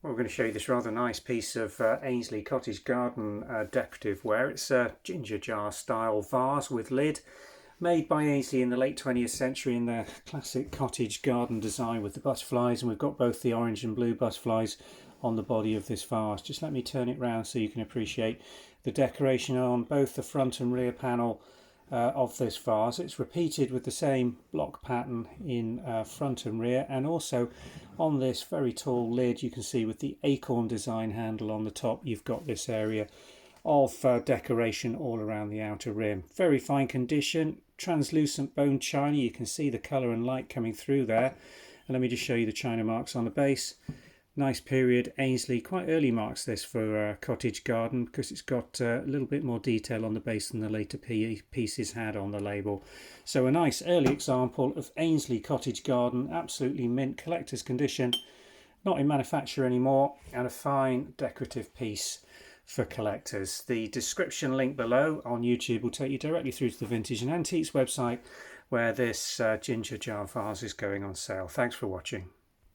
Well, we're going to show you this rather nice piece of Aynsley Cottage Garden decorative ware. It's a ginger jar style vase with lid, made by Aynsley in the late 20th century in their classic cottage garden design with the butterflies, and we've got both the orange and blue butterflies on the body of this vase. Just let me turn it round so you can appreciate the decoration on both the front and rear panel of this vase. It's repeated with the same block pattern in front and rear, and also on this very tall lid you can see with the acorn design handle on the top you've got this area of decoration all around the outer rim. Very fine condition, translucent bone china. You can see the colour and light coming through there. And let me just show you the china marks on the base. Nice period Aynsley, quite early marks this for Cottage Garden, because it's got a little bit more detail on the base than the later pieces had on the label. So a nice early example of Aynsley Cottage Garden, absolutely mint collector's condition, not in manufacture anymore, and a fine decorative piece for collectors. The description link below on YouTube will take you directly through to the Vintage and Antiques website where this ginger jar vase is going on sale. Thanks for watching.